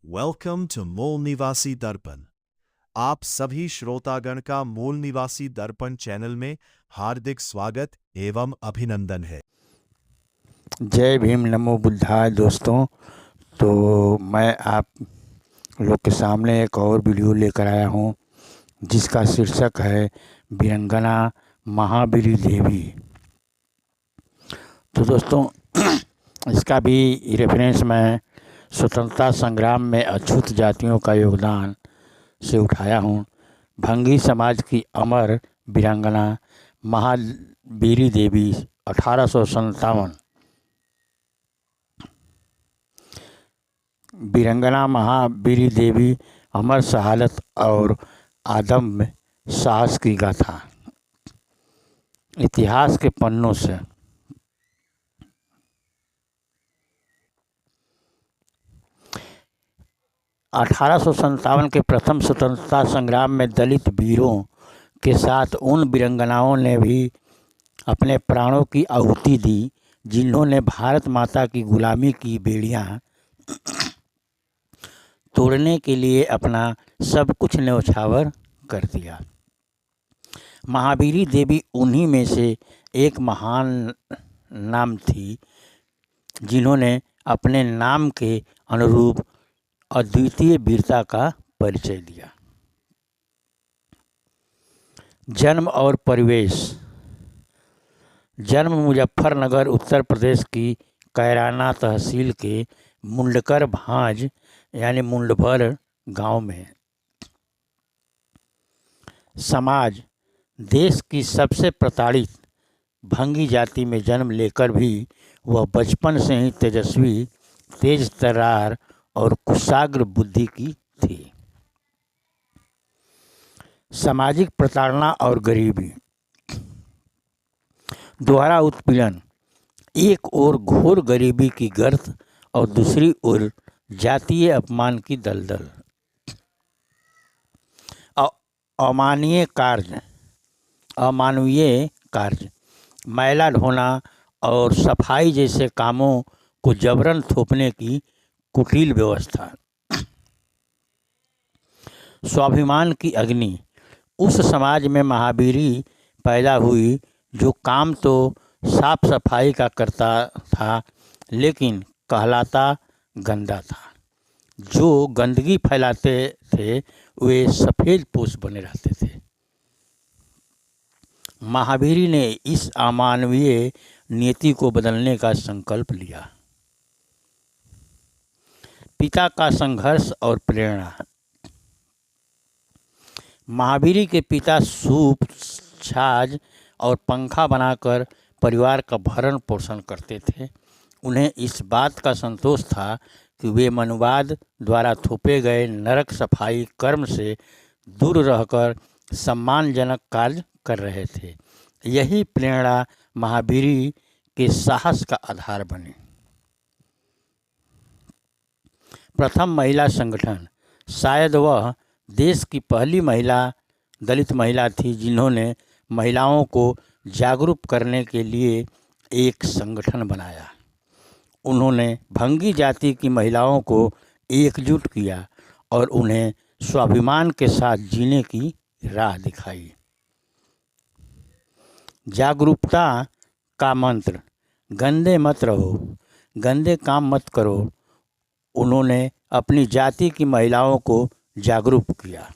Welcome to मूल निवासी दर्पण। आप सभी श्रोतागण का मूल निवासी दर्पण चैनल में हार्दिक स्वागत एवं अभिनंदन है। जय भीम नमो बुद्धाय दोस्तों। तो मैं आप लोग के सामने एक और वीडियो लेकर आया हूँ जिसका शीर्षक है वीरंगना महाबीरी देवी। तो दोस्तों इसका भी रेफरेंस मैं स्वतंत्रता संग्राम में अछूत जातियों का योगदान से उठाया हूँ। भंगी समाज की अमर वीरांगना महाबीरी देवी 1857। वीरंगना महाबीरी देवी अमर शहादत और आदम्य साहस की गाथा इतिहास के पन्नों से। अठारह के प्रथम स्वतंत्रता संग्राम में दलित वीरों के साथ उन वीरंगनाओं ने भी अपने प्राणों की आहुति दी जिन्होंने भारत माता की गुलामी की बेड़ियां तोड़ने के लिए अपना सब कुछ न्यौछावर कर दिया। महाबीरी देवी उन्हीं में से एक महान नाम थी जिन्होंने अपने नाम के अनुरूप अद्वितीय वीरता का परिचय दिया। जन्म और परिवेश। जन्म मुजफ्फरनगर उत्तर प्रदेश की कैराना तहसील के मुंडकर भांज यानी मुंडभर गांव में। समाज। देश की सबसे प्रताड़ित भंगी जाति में जन्म लेकर भी वह बचपन से ही तेजस्वी, तेज तर्रार और कुशाग्र बुद्धि की थी। सामाजिक प्रताड़ना और गरीबी। दोहरा उत्पीड़न। एक ओर घोर गरीबी की गर्त और दूसरी ओर जातीय अपमान की दलदल। अमानवीय कार्य, मैला ढोना और सफाई जैसे कामों को जबरन थोपने की कुटिल व्यवस्था। स्वाभिमान की अग्नि। उस समाज में महाबीरी पैदा हुई जो काम तो साफ सफाई का करता था लेकिन कहलाता गंदा था। जो गंदगी फैलाते थे वे सफ़ेद पोश बने रहते थे। महाबीरी ने इस अमानवीय नीति को बदलने का संकल्प लिया। पिता का संघर्ष और प्रेरणा। महाबीरी के पिता सूप, छाछ और पंखा बनाकर परिवार का भरण पोषण करते थे। उन्हें इस बात का संतोष था कि वे मनुवाद द्वारा थोपे गए नरक सफाई कर्म से दूर रहकर सम्मानजनक कार्य कर रहे थे। यही प्रेरणा महाबीरी के साहस का आधार बनी। प्रथम महिला संगठन। शायद वह देश की पहली दलित महिला थी जिन्होंने महिलाओं को जागरूक करने के लिए एक संगठन बनाया। उन्होंने भंगी जाति की महिलाओं को एकजुट किया और उन्हें स्वाभिमान के साथ जीने की राह दिखाई। जागरूकता का मंत्र। गंदे मत रहो, गंदे काम मत करो। उन्होंने अपनी जाति की महिलाओं को जागरूक किया।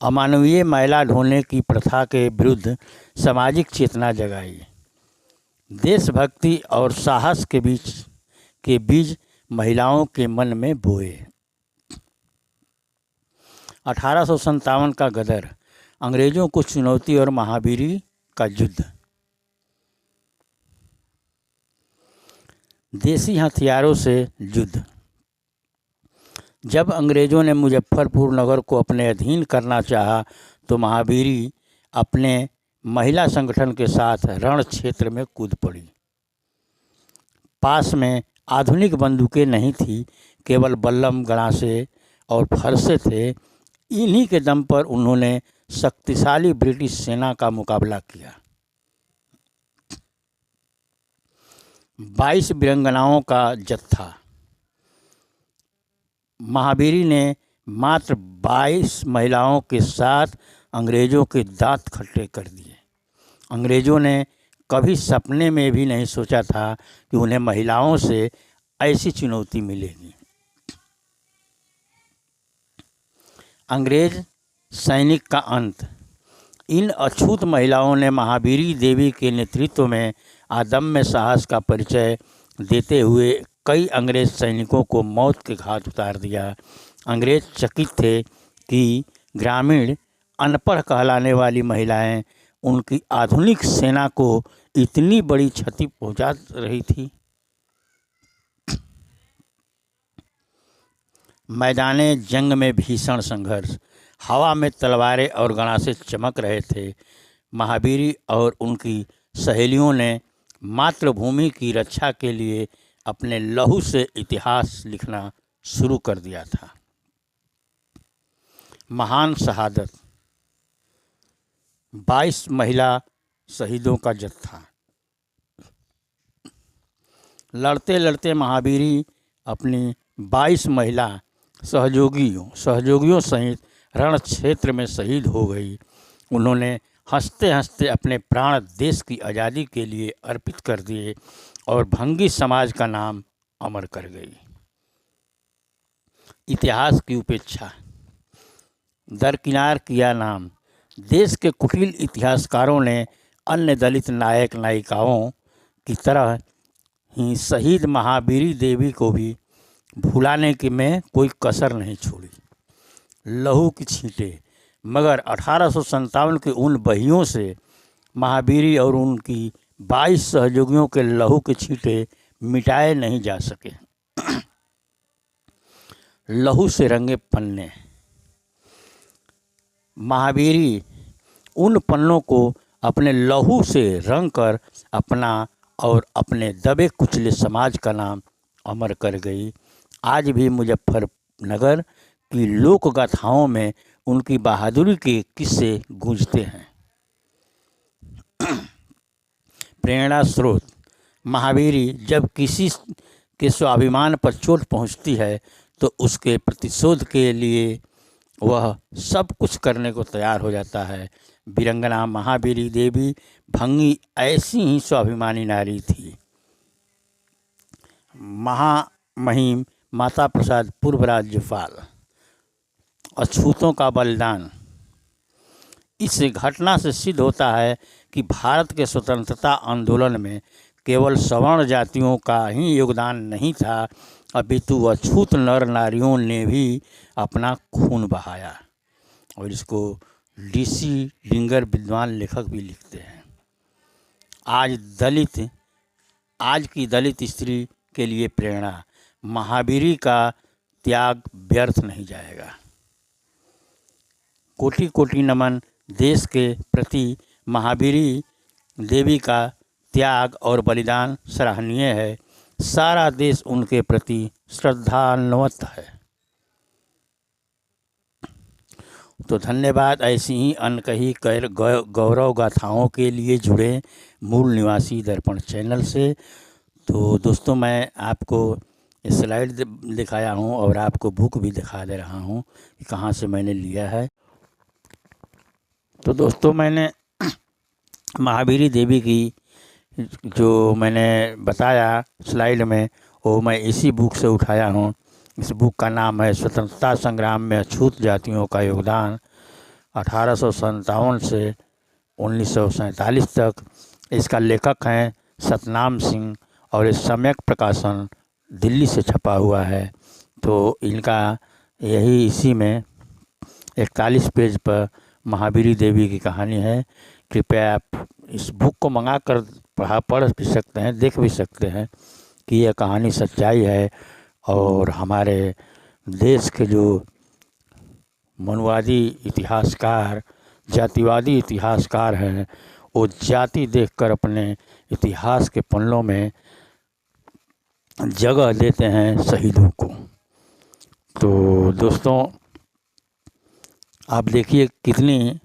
अमानवीय मैला ढोने की प्रथा के विरुद्ध सामाजिक चेतना जगाई। देशभक्ति और साहस के बीज महिलाओं के मन में बोए। 1857 का गदर। अंग्रेजों को चुनौती और महाबीरी का युद्ध। देसी हथियारों से युद्ध। जब अंग्रेजों ने मुजफ्फरपुर नगर को अपने अधीन करना चाहा तो महाबीरी अपने महिला संगठन के साथ रण क्षेत्र में कूद पड़ी। पास में आधुनिक बंदूकें नहीं थी, केवल बल्लम, गड़ासे और फरसे थे। इन्हीं के दम पर उन्होंने शक्तिशाली ब्रिटिश सेना का मुकाबला किया। 22 वीरंगनाओं का जत्था। महावीरी ने मात्र 22 महिलाओं के साथ अंग्रेज़ों के दांत खट्टे कर दिए। अंग्रेज़ों ने कभी सपने में भी नहीं सोचा था कि उन्हें महिलाओं से ऐसी चुनौती मिलेगी। अंग्रेज सैनिक का अंत। इन अछूत महिलाओं ने महावीरी देवी के नेतृत्व में अदम्य साहस का परिचय देते हुए कई अंग्रेज सैनिकों को मौत के घाट उतार दिया। अंग्रेज चकित थे कि ग्रामीण अनपढ़ कहलाने वाली महिलाएं उनकी आधुनिक सेना को इतनी बड़ी क्षति पहुंचा रही थी। मैदाने जंग में भीषण संघर्ष। हवा में तलवारें और गणासे चमक रहे थे। महावीरी और उनकी सहेलियों ने मातृभूमि की रक्षा के लिए अपने लहू से इतिहास लिखना शुरू कर दिया था। महान शहादत। 22 महिला शहीदों का जत्था। लड़ते लड़ते महावीरी अपनी 22 महिला सहयोगियों सहित रण क्षेत्र में शहीद हो गई। उन्होंने हंसते हंसते अपने प्राण देश की आज़ादी के लिए अर्पित कर दिए और भंगी समाज का नाम अमर कर गई। इतिहास की उपेक्षा। दरकिनार किया नाम। देश के कुटिल इतिहासकारों ने अन्य दलित नायक नायिकाओं की तरह ही शहीद महावीरी देवी को भी भुलाने के में कोई कसर नहीं छोड़ी। लहू की छींटें। मगर 1857 के उन बहियों से महावीरी और उनकी 22 सहयोगियों के लहू के छींटे मिटाए नहीं जा सके। लहू से रंगे पन्ने। महावीरी उन पन्नों को अपने लहू से रंग कर अपना और अपने दबे कुचले समाज का नाम अमर कर गई। आज भी मुजफ्फरनगर की लोक गाथाओं में उनकी बहादुरी के किस्से गूंजते हैं। प्रेरणा स्रोत। महावीरी जब किसी के स्वाभिमान पर चोट पहुंचती है तो उसके प्रतिशोध के लिए वह सब कुछ करने को तैयार हो जाता है। वीरंगना महावीरी देवी भंगी ऐसी ही स्वाभिमानी नारी थी। महामहिम माता प्रसाद पूर्व राज्यपाल। अछूतों का बलिदान। इस घटना से सिद्ध होता है कि भारत के स्वतंत्रता आंदोलन में केवल सवर्ण जातियों का ही योगदान नहीं था, अपितु अछूत नर नारियों ने भी अपना खून बहाया। और इसको DC डिंगर विद्वान लेखक भी लिखते हैं। आज की दलित स्त्री के लिए प्रेरणा। महावीरी का त्याग व्यर्थ नहीं जाएगा। कोटि कोटि नमन। देश के प्रति महावीरी देवी का त्याग और बलिदान सराहनीय है। सारा देश उनके प्रति श्रद्धान्वित है। तो धन्यवाद। ऐसी ही अनकही गौरव गाथाओं के लिए जुड़े मूल निवासी दर्पण चैनल से। तो दोस्तों, मैं आपको स्लाइड दिखाया हूँ और आपको बुक भी दिखा दे रहा हूँ कि कहाँ से मैंने लिया है। तो दोस्तों, मैंने महावीरी देवी की जो मैंने बताया स्लाइड में, वो मैं इसी बुक से उठाया हूँ। इस बुक का नाम है स्वतंत्रता संग्राम में अछूत जातियों का योगदान 1857 से 1947 तक। इसका लेखक हैं सतनाम सिंह और इस सम्यक प्रकाशन दिल्ली से छपा हुआ है। तो इनका यही इसी में 41 पेज पर महावीरी देवी की कहानी है। कृपया आप इस बुक को मंगा कर पढ़ भी सकते हैं, देख भी सकते हैं कि यह कहानी सच्चाई है। और हमारे देश के जो मनुवादी इतिहासकार, जातिवादी इतिहासकार हैं, वो जाति देखकर अपने इतिहास के पन्नों में जगह देते हैं शहीदों को। तो दोस्तों, आप देखिए कितनी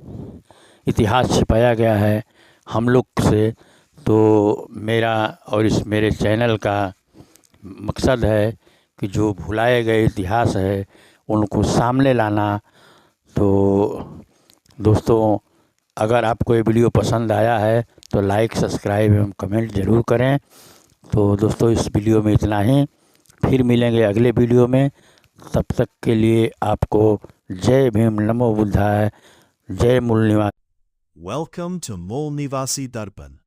इतिहास छिपाया गया है हम लोग से। तो मेरा और इस मेरे चैनल का मकसद है कि जो भुलाए गए इतिहास है उनको सामने लाना। तो दोस्तों, अगर आपको ये वीडियो पसंद आया है तो लाइक, सब्सक्राइब एवं कमेंट ज़रूर करें। तो दोस्तों, इस वीडियो में इतना ही, फिर मिलेंगे अगले वीडियो में। तब तक के लिए आपको जय भीम, नमो बुद्धाय, जय मूल निवासी। वेलकम टू मूल निवासी दर्पण।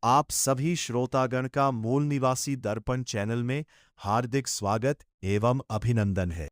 आप सभी श्रोतागण का मूल निवासी दर्पण चैनल में हार्दिक स्वागत एवं अभिनंदन है।